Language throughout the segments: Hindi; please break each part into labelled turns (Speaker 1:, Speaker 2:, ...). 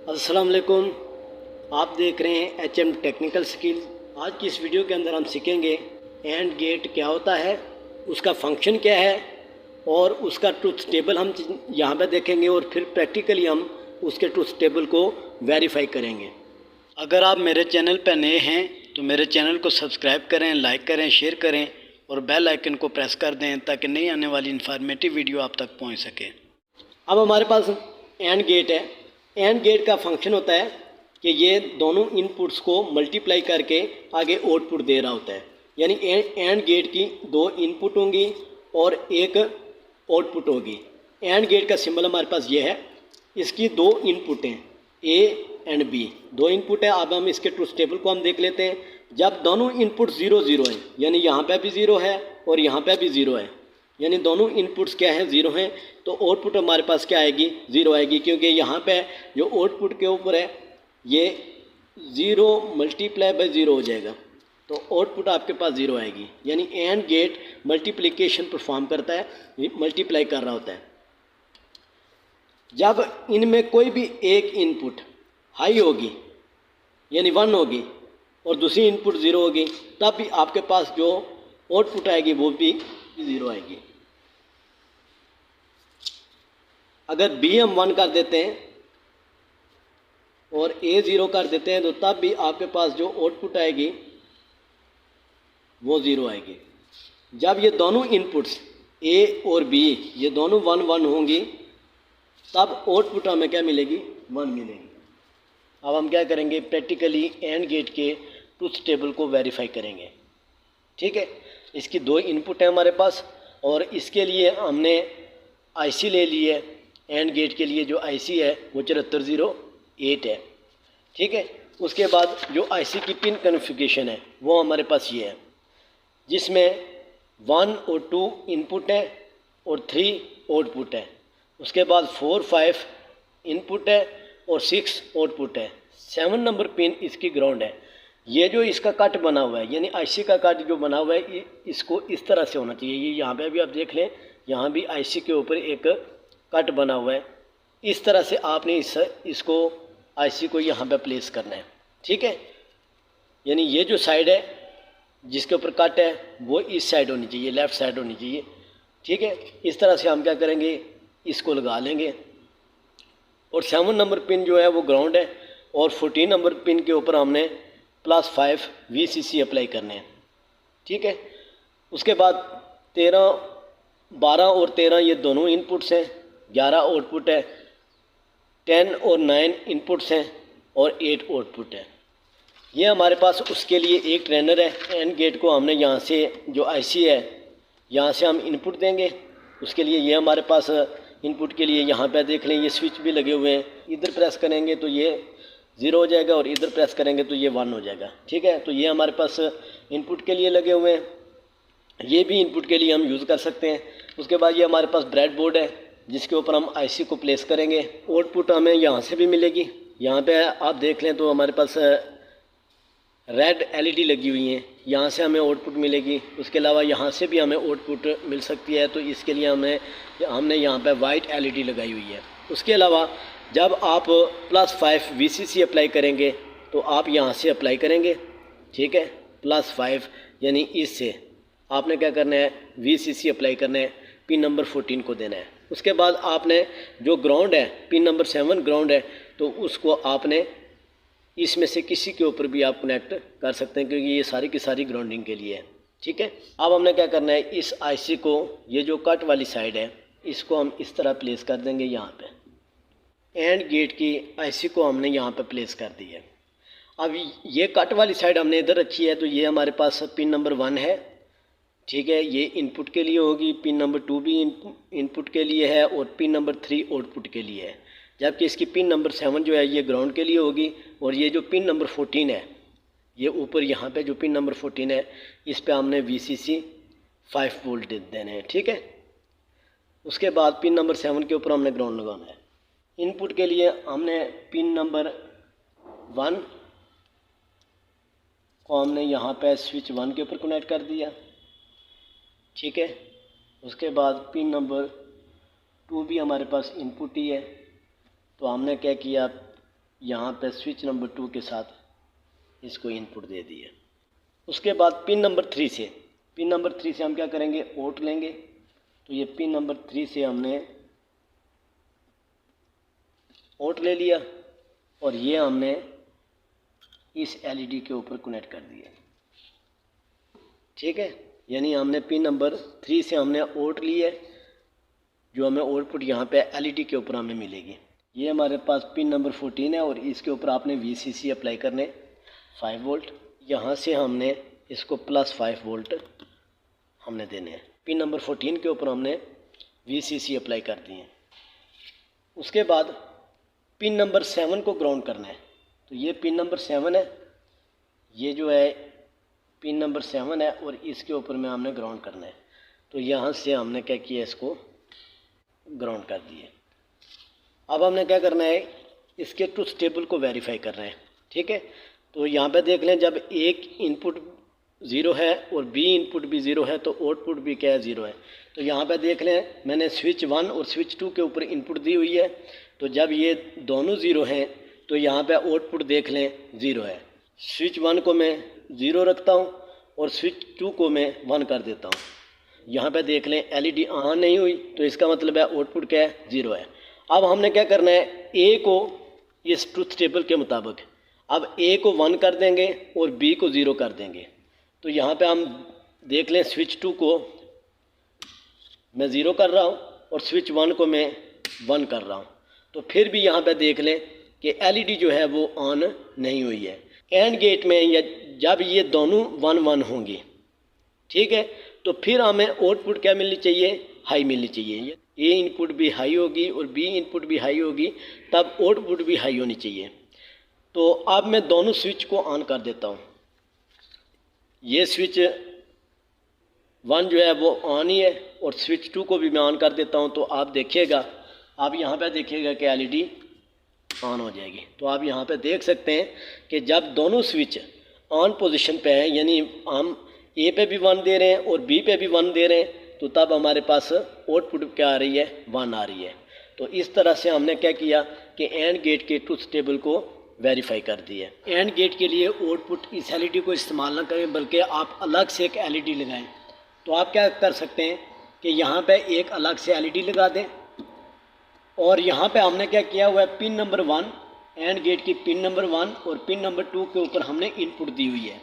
Speaker 1: अस्सलाम वालेकुम। आप देख रहे हैं HM टेक्निकल स्किल। आज की इस वीडियो के अंदर हम सीखेंगे एंड गेट क्या होता है, उसका फंक्शन क्या है और उसका ट्रुथ टेबल हम यहाँ पे देखेंगे और फिर प्रैक्टिकली हम उसके ट्रुथ टेबल को वेरीफाई करेंगे। अगर आप मेरे चैनल पर नए हैं तो मेरे चैनल को सब्सक्राइब करें, लाइक करें, शेयर करें और बेल आइकन को प्रेस कर दें ताकि नई आने वाली इन्फॉर्मेटिव वीडियो आप तक पहुँच सके। अब हमारे पास एंड गेट है। एंड गेट का फंक्शन होता है कि ये दोनों इनपुट्स को मल्टीप्लाई करके आगे आउटपुट दे रहा होता है। यानी एंड गेट की दो इनपुट होंगी और एक आउटपुट होगी। एंड गेट का सिंबल हमारे पास ये है। इसकी दो इनपुट हैं ए एंड बी, दो इनपुट है। अब हम इसके ट्रुथ टेबल को हम देख लेते हैं। जब दोनों इनपुट 0 0 हैं, यानी यहाँ पे भी 0 है और यहाँ पे भी 0 है, यानी दोनों इनपुट्स क्या हैं, 0 हैं, तो आउटपुट हमारे पास क्या आएगी, 0 आएगी। क्योंकि यहाँ पे जो आउटपुट के ऊपर है ये 0 मल्टीप्लाई बाय 0 हो जाएगा, तो आउटपुट आपके पास 0 आएगी। यानी एंड गेट मल्टीप्लिकेशन परफॉर्म करता है, मल्टीप्लाई कर रहा होता है। जब इनमें कोई भी एक इनपुट हाई होगी यानी 1 होगी और दूसरी इनपुट 0 होगी, तब भी आपके पास जो आउटपुट आएगी वो भी 0 आएगी। अगर बी हम 1 कर देते हैं और ए 0 कर देते हैं तो तब भी आपके पास जो आउटपुट आएगी वो 0 आएगी। जब ये दोनों इनपुट्स ए और बी ये दोनों 1 1 होंगी तब आउटपुट हमें क्या मिलेगी, 1 मिलेगी। अब हम क्या करेंगे, प्रैक्टिकली एंड गेट के ट्रुथ टेबल को वेरीफाई करेंगे। ठीक है, इसकी दो इनपुट है हमारे पास और इसके लिए हमने आईसी ले ली है। एंड गेट के लिए जो आईसी है वो 7408 है। ठीक है, उसके बाद जो आईसी की पिन कॉन्फ़िगरेशन है वो हमारे पास ये है, जिसमें 1 और 2 इनपुट है और 3 आउटपुट है। उसके बाद 4 5 इनपुट है और 6 आउटपुट है। 7 नंबर पिन इसकी ग्राउंड है। ये जो इसका कट बना हुआ है यानी आईसी का कट जो बना हुआ है इसको इस तरह से होना चाहिए। ये यहाँ पे भी आप देख लें, यहाँ भी आईसी के ऊपर एक कट बना हुआ है। इस तरह से आपने इसको आईसी को यहाँ पे प्लेस करना है। ठीक है, यानी ये जो साइड है जिसके ऊपर कट है वो इस साइड होनी चाहिए, लेफ़्ट साइड होनी चाहिए। ठीक है, इस तरह से हम क्या करेंगे, इसको लगा लेंगे। और 7 नंबर पिन जो है वो ग्राउंड है और 14 नंबर पिन के ऊपर हमने +5 VCC अप्लाई करने हैं। ठीक है, उसके बाद 12 और 13 ये दोनों इनपुट्स हैं, 11 आउटपुट है, 10 और 9 इनपुट्स हैं और 8 आउटपुट है। ये हमारे पास उसके लिए एक ट्रेनर है। एंड गेट को हमने यहाँ से जो आईसी है यहाँ से हम इनपुट देंगे। उसके लिए ये हमारे पास इनपुट के लिए यहाँ पे देख लें ये स्विच भी लगे हुए हैं। इधर प्रेस करेंगे तो ये 0 हो जाएगा और इधर प्रेस करेंगे तो ये 1 हो जाएगा। ठीक है, तो ये हमारे पास इनपुट के लिए लगे हुए हैं। ये भी इनपुट के लिए हम यूज़ कर सकते हैं। उसके बाद ये हमारे पास ब्रेड बोर्ड है जिसके ऊपर हम आईसी को प्लेस करेंगे। आउटपुट हमें यहाँ से भी मिलेगी। यहाँ पे आप देख लें तो हमारे पास रेड एलईडी लगी हुई हैं, यहाँ से हमें आउटपुट मिलेगी। उसके अलावा यहाँ से भी हमें आउटपुट मिल सकती है, तो इसके लिए हमने यहाँ पे वाइट एलईडी लगाई हुई है। उसके अलावा जब आप +5 VCC अप्लाई करेंगे तो आप यहाँ से अप्लाई करेंगे। ठीक है, +5 यानी इससे आपने क्या करना है, VCC अप्लाई करना है, पिन नंबर 14 को देना है। उसके बाद आपने जो ग्राउंड है, पिन नंबर 7 ग्राउंड है, तो उसको आपने इसमें से किसी के ऊपर भी आप कनेक्ट कर सकते हैं क्योंकि ये सारी की सारी ग्राउंडिंग के लिए है। ठीक है, अब हमने क्या करना है, इस आईसी को ये जो कट वाली साइड है इसको हम इस तरह प्लेस कर देंगे। यहाँ पे एंड गेट की आईसी को हमने यहाँ पे प्लेस कर दी है। अब ये कट वाली साइड हमने इधर रखी है, तो ये हमारे पास पिन नंबर 1 है। ठीक है, ये इनपुट के लिए होगी, पिन नंबर 2 भी इनपुट के लिए है और पिन नंबर 3 आउटपुट के लिए है। जबकि इसकी पिन नंबर 7 जो है ये ग्राउंड के लिए होगी और ये जो पिन नंबर 14 है, ये ऊपर यहाँ पे जो पिन नंबर 14 है इस पे हमने VCC 5 वोल्ट देने हैं। ठीक है, उसके बाद पिन नंबर 7 के ऊपर हमने ग्राउंड लगाना है। इनपुट के लिए हमने पिन नंबर 1 को हमने यहाँ पे स्विच 1 के ऊपर कनेक्ट कर दिया। ठीक है, उसके बाद पिन नंबर 2 भी हमारे पास इनपुट ही है, तो हमने क्या किया, यहाँ पे स्विच नंबर 2 के साथ इसको इनपुट दे दिया। उसके बाद पिन नंबर 3 से हम क्या करेंगे, ओट लेंगे। तो ये पिन नंबर 3 से हमने ओट ले लिया और ये हमने इस एलईडी के ऊपर कनेक्ट कर दिया। ठीक है, यानी हमने पिन नंबर 3 से हमने ओट ली है, जो हमें आउटपुट यहाँ पे एलईडी के ऊपर हमें मिलेगी। ये हमारे पास पिन नंबर 14 है और इसके ऊपर आपने वीसीसी अप्लाई करने 5 वोल्ट। यहाँ से हमने इसको +5 वोल्ट हमने देने हैं। पिन नंबर 14 के ऊपर हमने वीसीसी अप्लाई कर दिए हैं। उसके बाद पिन नंबर 7 को ग्राउंड करना है। तो ये पिन नंबर 7 है, ये जो है पिन नंबर 7 है और इसके ऊपर में हमने ग्राउंड करना है। तो यहाँ से हमने क्या किया, इसको ग्राउंड कर दिए। अब हमने क्या करना है, इसके ट्रुथ टेबल को वेरीफाई करना है। ठीक है, तो यहाँ पे देख लें, जब एक इनपुट 0 है और बी इनपुट भी 0 है तो आउटपुट भी क्या है, 0 है। तो यहाँ पे देख लें, मैंने स्विच 1 और स्विच 2 के ऊपर इनपुट दी हुई है। तो जब ये दोनों 0 हैं तो यहाँ पे आउटपुट देख लें 0 है। स्विच 1 को मैं 0 रखता हूँ और स्विच 2 को मैं 1 कर देता हूँ। यहाँ पे देख लें एलईडी ऑन नहीं हुई, तो इसका मतलब है आउटपुट क्या है, 0 है। अब हमने क्या करना है, ए को इस ट्रुथ टेबल के मुताबिक अब ए को 1 कर देंगे और बी को 0 कर देंगे। तो यहाँ पे हम देख लें, स्विच 2 को मैं 0 कर रहा हूँ और स्विच 1 को मैं 1 कर रहा हूँ। तो फिर भी यहाँ पे देख लें कि एलईडी जो है वो ऑन नहीं हुई है। एंड गेट में या जब ये दोनों 1-1 होंगी, ठीक है, तो फिर हमें आउटपुट क्या मिलनी चाहिए, हाई मिलनी चाहिए। ए इनपुट भी हाई होगी और बी इनपुट भी हाई होगी, तब आउटपुट भी हाई होनी चाहिए। तो अब मैं दोनों स्विच को ऑन कर देता हूँ। ये स्विच 1 जो है वो ऑन ही है और स्विच 2 को भी मैं ऑन कर देता हूँ। तो आप देखिएगा, आप यहाँ पे देखिएगा कि एलईडी ऑन हो जाएगी। तो आप यहाँ पे देख सकते हैं कि जब दोनों स्विच ऑन पोजीशन पे हैं, यानी हम ए पे भी 1 दे रहे हैं और बी पे भी 1 दे रहे हैं, तो तब हमारे पास आउटपुट क्या आ रही है, 1 आ रही है। तो इस तरह से हमने क्या किया कि एंड गेट के ट्रुथ टेबल को वेरीफाई कर दिया। एंड गेट के लिए आउटपुट इस एलईडी को इस्तेमाल ना करें, बल्कि आप अलग से एक एलईडी लगाएं। तो आप क्या कर सकते हैं कि यहाँ पे एक अलग से एलईडी लगा दें और यहाँ पे हमने क्या किया हुआ है, पिन नंबर 1 एंड गेट की पिन नंबर 1 और पिन नंबर 2 के ऊपर हमने इनपुट दी हुई है।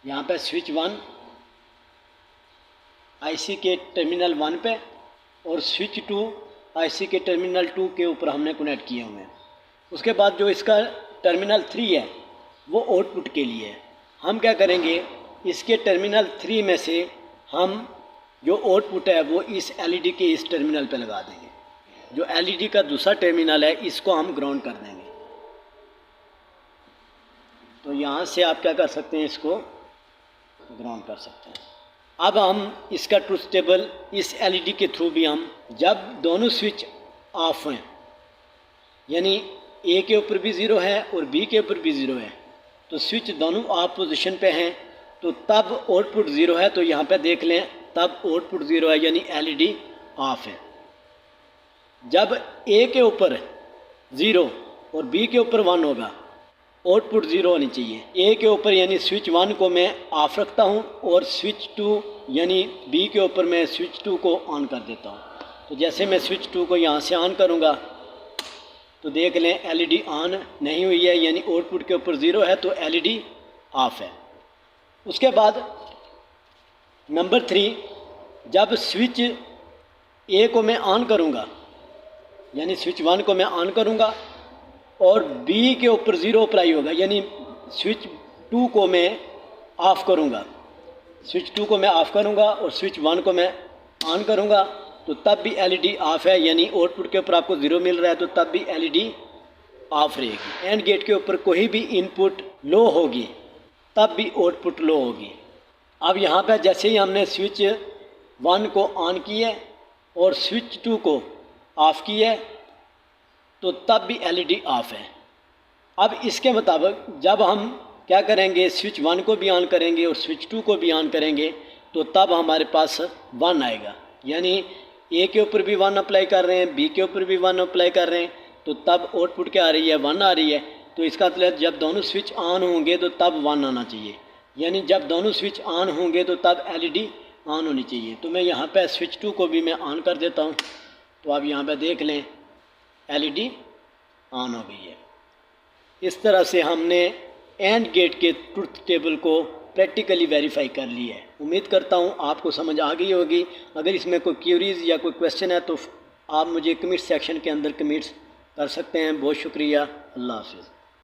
Speaker 1: यहाँ पे स्विच 1 आईसी के टर्मिनल 1 पे और स्विच 2 आईसी के टर्मिनल 2 के ऊपर हमने कनेक्ट किए हुए हैं। उसके बाद जो इसका टर्मिनल 3 है वो आउटपुट के लिए है। हम क्या करेंगे, इसके टर्मिनल 3 में से हम जो आउटपुट है वो इस एलईडी के इस टर्मिनल पे लगा देंगे। जो एलईडी का दूसरा टर्मिनल है इसको हम ग्राउंड कर देंगे। तो यहाँ से आप क्या कर सकते हैं, इसको ग्राउंड कर सकते हैं। अब हम इसका ट्रुथ टेबल इस एलईडी के थ्रू भी हम, जब दोनों स्विच ऑफ हैं, यानी ए के ऊपर भी 0 है और बी के ऊपर भी 0 है, तो स्विच दोनों ऑफ पोजीशन पे हैं, तो तब आउटपुट 0 है। तो यहाँ पे देख लें, तब आउटपुट 0 है, यानी एलईडी ऑफ है। जब ए के ऊपर 0 और बी के ऊपर 1 होगा, आउटपुट 0 होनी चाहिए। ए के ऊपर यानी स्विच 1 को मैं ऑफ रखता हूँ और स्विच 2 यानी बी के ऊपर मैं स्विच 2 को ऑन कर देता हूँ। तो जैसे मैं स्विच 2 को यहाँ से ऑन करूँगा तो देख लें एलईडी ऑन नहीं हुई है, यानी आउटपुट के ऊपर 0 है, तो एलईडी ऑफ है। उसके बाद नंबर 3, जब स्विच ए को मैं ऑन करूँगा, यानी स्विच 1 को मैं ऑन करूँगा और बी के ऊपर 0 अप्लाई होगा, यानी स्विच 2 को मैं ऑफ़ करूँगा, स्विच 2 को मैं ऑफ़ करूँगा और स्विच 1 को मैं ऑन करूँगा, तो तब भी एलईडी ऑफ़ है, यानी आउटपुट के ऊपर आपको 0 मिल रहा है, तो तब भी एलईडी ऑफ़ रहेगी। एंड गेट के ऊपर कोई भी इनपुट लो होगी तब भी आउटपुट लो होगी। अब यहाँ पर जैसे ही हमने स्विच 1 को ऑन किया और स्विच 2 को ऑफ़ किया, तो तब भी एलईडी ऑफ है। अब इसके मुताबिक जब हम क्या करेंगे, स्विच 1 को भी ऑन करेंगे और स्विच 2 को भी ऑन करेंगे, तो तब हमारे पास 1 आएगा, यानी ए के ऊपर भी 1 अप्लाई कर रहे हैं, बी के ऊपर भी 1 अप्लाई कर रहे हैं, तो तब आउटपुट क्या आ रही है, 1 आ रही है। तो इसका मतलब जब दोनों स्विच ऑन होंगे तो तब 1 आना चाहिए, यानी जब दोनों स्विच ऑन होंगे तो तब एलईडी ऑन होनी चाहिए। तो मैं यहाँ पे स्विच 2 को भी मैं ऑन कर देता हूँ, तो आप यहाँ पे देख लें एलईडी ऑन हो गई है। इस तरह से हमने एंड गेट के ट्रुथ टेबल को प्रैक्टिकली वेरीफाई कर लिया है। उम्मीद करता हूँ आपको समझ आ गई होगी। अगर इसमें कोई क्यूरीज या कोई क्वेश्चन है तो आप मुझे कमेंट सेक्शन के अंदर कमेंट्स कर सकते हैं। बहुत शुक्रिया। अल्लाह हाफ़िज़।